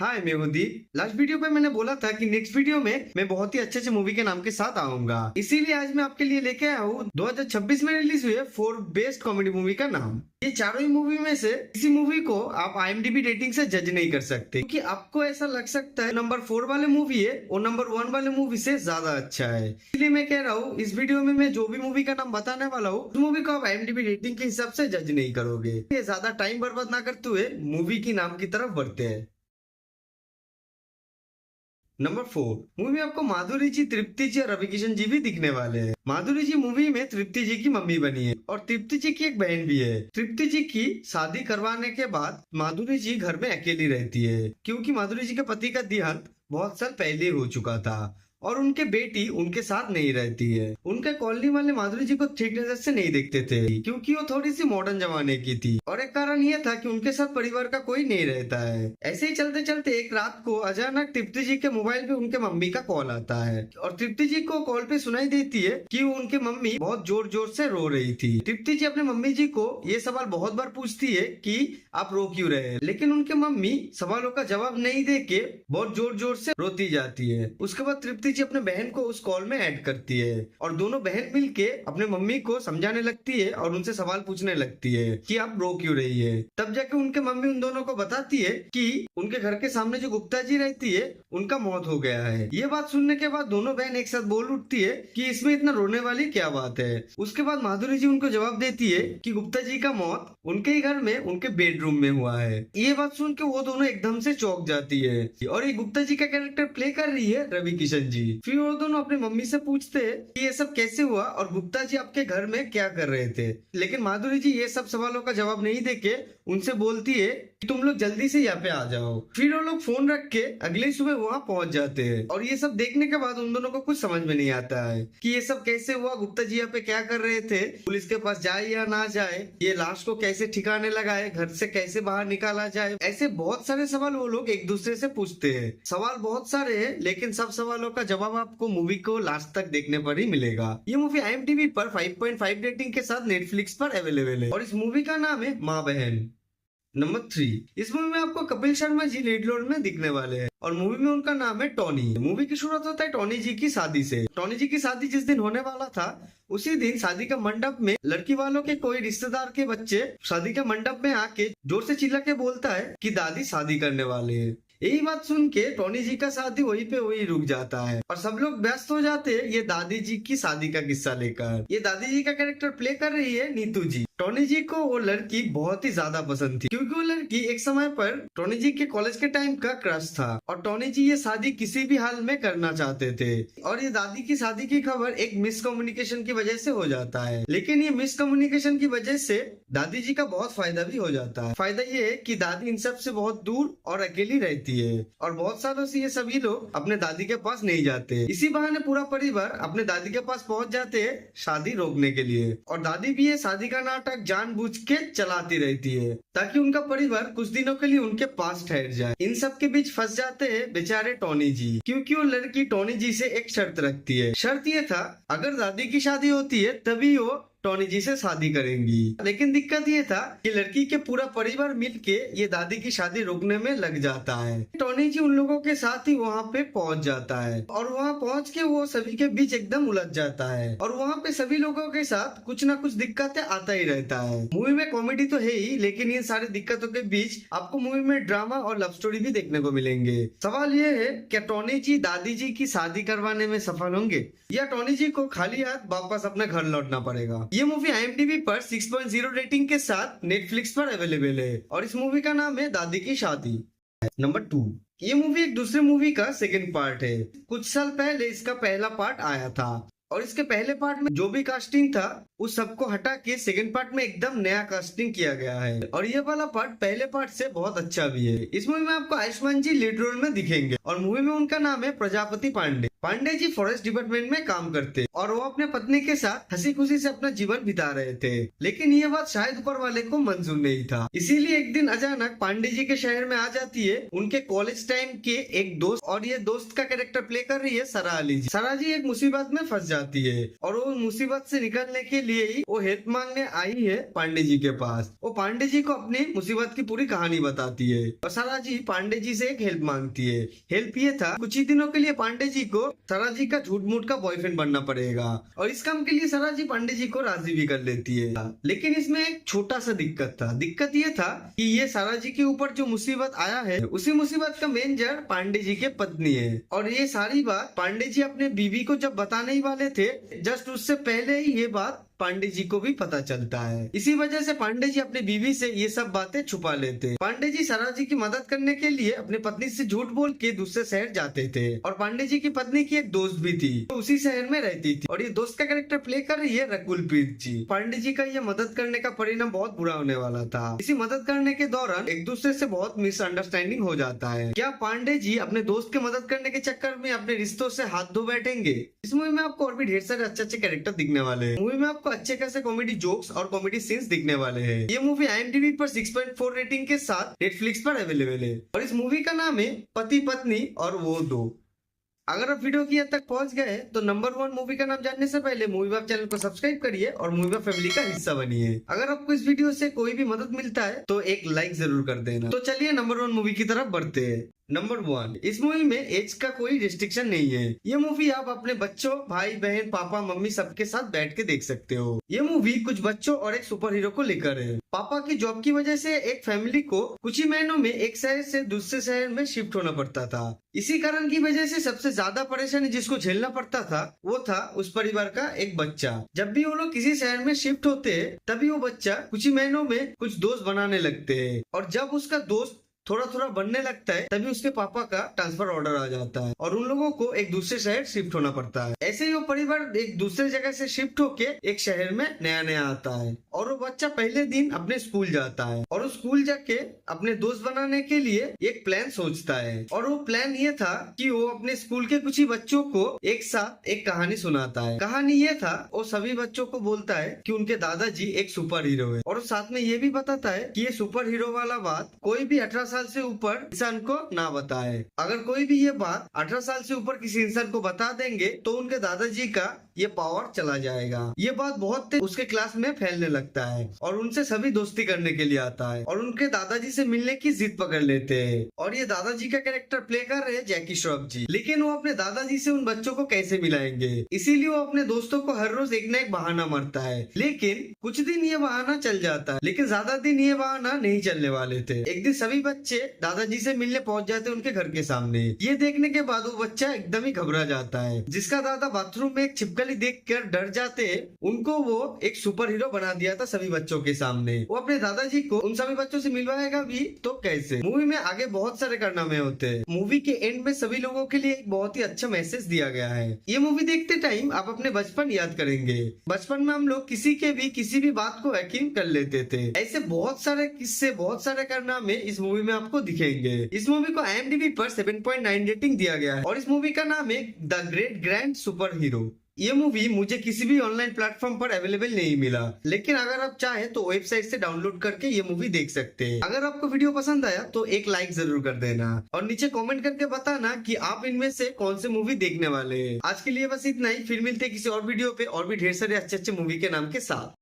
हाय, मैं हूँ दीप। Last video पे मैंने बोला था कि नेक्स्ट वीडियो में मैं बहुत ही अच्छे मूवी के नाम के साथ आऊंगा, इसीलिए आज मैं आपके लिए लेके आया हूँ 2026 में रिलीज हुए 4 बेस्ट कॉमेडी मूवी का नाम। ये चारों ही मूवी में से किसी मूवी को आप IMDb रेटिंग से जज नहीं कर सकते, क्योंकि आपको ऐसा लग सकता है नंबर 4 वाले मूवी है और नंबर 1 वाले मूवी से ज्यादा अच्छा है। इसलिए मैं कह रहा हूँ इस वीडियो में मैं जो भी मूवी का नाम बताने वाला हूँ उस मूवी को आप IMDb रेटिंग के हिसाब से जज नहीं करोगे। ये ज्यादा टाइम बर्बाद ना करते हुए मूवी की नाम की तरफ बढ़ते हैं। नंबर 4 मूवी में आपको माधुरी जी, तृप्ति जी और रवि किशन जी भी दिखने वाले हैं। माधुरी जी मूवी में तृप्ति जी की मम्मी बनी है और तृप्ति जी की एक बहन भी है। तृप्ति जी की शादी करवाने के बाद माधुरी जी घर में अकेली रहती है, क्योंकि माधुरी जी के पति का देहांत बहुत साल पहले हो चुका था और उनके बेटी उनके साथ नहीं रहती है। उनके कॉलोनी वाले माधुरी जी को ठीक नजर से नहीं देखते थे, क्योंकि वो थोड़ी सी मॉडर्न जमाने की थी और एक कारण ये था कि उनके साथ परिवार का कोई नहीं रहता है। ऐसे ही चलते चलते एक रात को अचानक तृप्ति जी के मोबाइल पे उनके मम्मी का कॉल आता है और तृप्ति जी को कॉल पे सुनाई देती है कि वो उनके मम्मी बहुत जोर जोर से रो रही थी। तृप्ति जी अपने मम्मी जी को ये सवाल बहुत बार पूछती है कि आप रो क्यों रहे हैं, लेकिन उनके मम्मी सवालों का जवाब नहीं दे के बहुत जोर जोर से रोती जाती है। उसके बाद तृप्ति जी अपने बहन को उस कॉल में ऐड करती है और दोनों बहन मिलके अपने मम्मी को समझाने लगती है और उनसे सवाल पूछने लगती है कि आप रो क्यों रही है। तब जाके उनके मम्मी उन दोनों को बताती है कि उनके घर के सामने जो गुप्ता जी रहती है उनका मौत हो गया है। ये बात सुनने के बाद दोनों बहन एक साथ बोल उठती है कि इसमें इतना रोने वाली क्या बात है। उसके बाद माधुरी जी उनको जवाब देती है कि गुप्ता जी का मौत उनके ही घर में उनके बेडरूम में हुआ है। ये बात सुन के वो दोनों एकदम से चौंक जाती है और ये गुप्ता जी का कैरेक्टर प्ले कर रही है रवि किशन जी। फिर वो दोनों अपनी मम्मी से पूछते हैं कि ये सब कैसे हुआ और गुप्ता जी आपके घर में क्या कर रहे थे, लेकिन माधुरी जी ये सब सवालों का जवाब नहीं देके उनसे बोलती है कि तुम लोग जल्दी से यहाँ पे आ जाओ। फिर वो लोग फोन रख के अगले सुबह वहाँ पहुंच जाते हैं और ये सब देखने के बाद उन दोनों को कुछ समझ में नहीं आता है कि ये सब कैसे हुआ, गुप्ता जी यहाँ पे क्या कर रहे थे, पुलिस के पास जाए या ना जाए, ये लाश को कैसे ठिकाने लगाए, घर से कैसे बाहर निकाला जाए। ऐसे बहुत सारे सवाल वो लोग एक दूसरे से पूछते हैं। सवाल बहुत सारे हैं, लेकिन सब सवालों का जवाब आपको मूवी को लास्ट तक देखने पर ही मिलेगा। ये मूवी IMDb पर 5.5 रेटिंग के साथ नेटफ्लिक्स पर अवेलेबल है और इस मूवी का नाम है माँ बहन। नंबर 3 इस मूवी में आपको कपिल शर्मा जी लीड रोल में दिखने वाले हैं और मूवी में उनका नाम है टॉनी। मूवी की शुरुआत होता है टॉनी जी की शादी से। टॉनी जी की शादी जिस दिन होने वाला था उसी दिन शादी का मंडप में लड़की वालों के कोई रिश्तेदार के बच्चे शादी के मंडप में आके जोर से चिल्ला के बोलता है कि दादी शादी करने वाले हैं। यही बात सुन के टॉनी जी का शादी वहीं पे वही रुक जाता है और सब लोग व्यस्त हो जाते हैं ये दादी जी की शादी का किस्सा लेकर। ये दादी जी का कैरेक्टर प्ले कर रही है नीतू जी। टॉनी जी को वो लड़की बहुत ही ज्यादा पसंद थी, क्योंकि वो लड़की एक समय पर टॉनी जी के कॉलेज के टाइम का क्रश था और टॉनी जी ये शादी किसी भी हाल में करना चाहते थे और ये दादी की शादी की खबर एक मिसकम्युनिकेशन की वजह से हो जाता है। लेकिन ये मिसकम्युनिकेशन की वजह से दादी जी का बहुत फायदा भी हो जाता है। फायदा ये है कि दादी इन सब से बहुत दूर और अकेली रहती है और बहुत सालों से ये सभी लोग अपने दादी के पास नहीं जाते। इसी बहाने पूरा परिवार अपने दादी के पास पहुंच जाते हैं शादी रोकने के लिए और दादी भी ये शादी का नाटक जानबूझ के चलाती रहती है ताकि उनका परिवार कुछ दिनों के लिए उनके पास ठहर जाए। इन सब के बीच फंस जाते हैं बेचारे टॉनी जी, क्योंकि वो लड़की टॉनी जी से एक शर्त रखती है। शर्त ये था अगर दादी की शादी होती है तभी वो टॉनी जी से शादी करेंगी। लेकिन दिक्कत ये था कि लड़की के पूरा परिवार मिलके ये दादी की शादी रोकने में लग जाता है। टॉनी जी उन लोगों के साथ ही वहाँ पे पहुँच जाता है और वहाँ पहुँच के वो सभी के बीच एकदम उलझ जाता है और वहाँ पे सभी लोगों के साथ कुछ ना कुछ दिक्कतें आता ही रहता है। मूवी में कॉमेडी तो है ही, लेकिन इन सारी दिक्कतों के बीच आपको मूवी में ड्रामा और लव स्टोरी भी देखने को मिलेंगे। सवाल ये है क्या टॉनी जी दादी जी की शादी करवाने में सफल होंगे या टॉनी जी को खाली हाथ वापस अपने घर लौटना पड़ेगा। ये मूवी IMDb पर 6.0 रेटिंग के साथ नेटफ्लिक्स पर अवेलेबल है और इस मूवी का नाम है दादी की शादी। नंबर 2 ये मूवी एक दूसरे मूवी का सेकंड पार्ट है। कुछ साल पहले इसका पहला पार्ट आया था और इसके पहले पार्ट में जो भी कास्टिंग था उस सबको हटा के सेकंड पार्ट में एकदम नया कास्टिंग किया गया है और ये वाला पार्ट पहले पार्ट से बहुत अच्छा भी है। इस मूवी में आपको आयुष्मान जी लीड रोल में दिखेंगे और मूवी में उनका नाम है प्रजापति पांडे। पांडे जी फॉरेस्ट डिपार्टमेंट में काम करते और वो अपने पत्नी के साथ हंसी खुशी से अपना जीवन बिता रहे थे, लेकिन ये बात शायद ऊपर वाले को मंजूर नहीं था। इसीलिए एक दिन अचानक पांडे जी के शहर में आ जाती है उनके कॉलेज टाइम के एक दोस्त, और ये दोस्त का कैरेक्टर प्ले कर रही है सरा अली जी। सरा जी एक मुसीबत में फंस जाती है और वो मुसीबत से निकलने के लिए ही वो हेल्प मांगने आई है पांडे जी के पास। वो पांडे जी को अपनी मुसीबत की पूरी कहानी बताती है और सरा जी पांडे जी से एक हेल्प मांगती है। हेल्प ये था, कुछ ही दिनों के लिए पांडे जी को सरा जी का झूठ मूठ का बॉयफ्रेंड बनना पड़ेगा और इस काम के लिए सरा जी पांडे जी को राजी भी कर लेती है। लेकिन इसमें एक छोटा सा दिक्कत था। दिक्कत ये था कि ये सरा जी के ऊपर जो मुसीबत आया है उसी मुसीबत का मेन जड़ पांडे जी के पत्नी है, और ये सारी बात पांडे जी अपने बीवी को जब बताने ही वाले थे, जस्ट उससे पहले ही ये बात पांडे जी को भी पता चलता है। इसी वजह से पांडे जी अपनी बीवी से ये सब बातें छुपा लेते। पांडे जी सरा जी की मदद करने के लिए अपनी पत्नी से झूठ बोल के दूसरे शहर जाते थे, और पांडे जी की पत्नी की एक दोस्त भी थी तो उसी शहर में रहती थी, और ये दोस्त का कैरेक्टर प्ले कर रही है रकुलप्रीत जी। पांडे जी का ये मदद करने का परिणाम बहुत बुरा होने वाला था। इसी मदद करने के दौरान एक दूसरे से बहुत मिसअंडरस्टैंडिंग हो जाता है। क्या पांडे जी अपने दोस्त के मदद करने के चक्कर में अपने रिश्तों से हाथ धो बैठेंगे? इस मूवी में आपको और भी ढेर सारे अच्छे अच्छे कैरेक्टर दिखने वाले हैं। मूवी में आपको अच्छे खासे कॉमेडी जोक्स और कॉमेडी सीन्स दिखने वाले हैं। ये मूवी IMDb पर 6.4 रेटिंग के साथ नेटफ्लिक्स पर अवेलेबल है, और इस मूवी का नाम है पति पत्नी और वो दो। अगर आप वीडियो की हद तक पहुंच गए तो नंबर 1 मूवी का नाम जानने से पहले मूवी बाप चैनल को सब्सक्राइब करिए और मूवी बाप फैमिली का हिस्सा बनिए। अगर आपको इस वीडियो से कोई भी मदद मिलता है तो एक लाइक जरूर कर देना। तो चलिए नंबर 1 मूवी की तरफ बढ़ते हैं। नंबर 1, इस मूवी में एज का कोई रिस्ट्रिक्शन नहीं है। ये मूवी आप अपने बच्चों, भाई बहन, पापा मम्मी सबके साथ बैठ के देख सकते हो। ये मूवी कुछ बच्चों और एक सुपर हीरो को लेकर है। पापा की जॉब की वजह से एक फैमिली को कुछ ही महीनों में एक शहर से दूसरे शहर में शिफ्ट होना पड़ता था। इसी कारण की वजह से सबसे ज्यादा परेशानी जिसको झेलना पड़ता था वो था उस परिवार का एक बच्चा। जब भी वो लोग किसी शहर में शिफ्ट होते हैं तभी वो बच्चा कुछ ही महीनों में कुछ दोस्त बनाने लगते हैं, और जब उसका दोस्त थोड़ा थोड़ा बनने लगता है तभी उसके पापा का ट्रांसफर ऑर्डर आ जाता है और उन लोगों को एक दूसरे शहर शिफ्ट होना पड़ता है। ऐसे ही वो परिवार एक दूसरे जगह से शिफ्ट होके एक शहर में नया नया आता है, और वो बच्चा पहले दिन अपने स्कूल जाता है और उस स्कूल जाके अपने दोस्त बनाने के लिए एक प्लान सोचता है। और वो प्लान ये था कि वो अपने स्कूल के कुछ ही बच्चों को एक साथ एक कहानी सुनाता है। कहानी ये था, वो सभी बच्चों को बोलता है कि उनके दादाजी एक सुपर हीरो है, और साथ में ये भी बताता है कि ये सुपर हीरो वाला बात कोई भी 18 साल से ऊपर इंसान को ना बताए। अगर कोई भी ये बात 18 साल से ऊपर किसी इंसान को बता देंगे तो उनके दादाजी का ये पावर चला जाएगा। ये बात बहुत तेज उसके क्लास में फैलने लगता है और उनसे सभी दोस्ती करने के लिए आता है और उनके दादाजी से मिलने की जिद पकड़ लेते हैं। और ये दादाजी का कैरेक्टर प्ले कर रहे हैं जैकी श्रॉफ जी। लेकिन वो अपने दादाजी से उन बच्चों को कैसे मिलाएंगे, इसीलिए वो अपने दोस्तों को हर रोज एक न एक बहाना मारता है। लेकिन कुछ दिन ये बहाना चल जाता है, लेकिन ज्यादा दिन ये बहाना नहीं चलने वाले थे। एक दिन सभी बच्चे दादाजी से मिलने पहुंच जाते उनके घर के सामने। ये देखने के बाद वो बच्चा एकदम ही घबरा जाता है। जिसका दादा बाथरूम में एक छिपकली देखकर डर जाते, उनको वो एक सुपर हीरो बना दिया था सभी बच्चों के सामने। वो अपने दादाजी को उन सभी बच्चों से मिलवाएगा भी तो कैसे। मूवी में आगे बहुत सारे कारनामे होते हैं। मूवी के एंड में सभी लोगों के लिए एक बहुत ही अच्छा मैसेज दिया गया है। ये मूवी देखते टाइम आप अपने बचपन याद करेंगे। बचपन में हम लोग किसी भी बात को यकीन कर लेते थे। ऐसे बहुत सारे किस्से, बहुत सारे कारनामे इस मूवी में आपको दिखेंगे। इस मूवी को IMDb पर 7.9 रेटिंग दिया गया है और इस मूवी का नाम है the great grand super hero. ये मूवी मुझे किसी भी ऑनलाइन प्लेटफॉर्म पर अवेलेबल नहीं मिला, लेकिन अगर आप चाहें तो वेबसाइट से डाउनलोड करके ये मूवी देख सकते हैं। अगर आपको वीडियो पसंद आया तो एक लाइक जरूर कर देना और नीचे कमेंट करके बताना कि आप इनमें से कौन से मूवी देखने वाले हैं। आज के लिए बस इतना ही, फिर मिलते हैं किसी और वीडियो पे और भी ढेर सारे अच्छे अच्छे मूवी के नाम के साथ।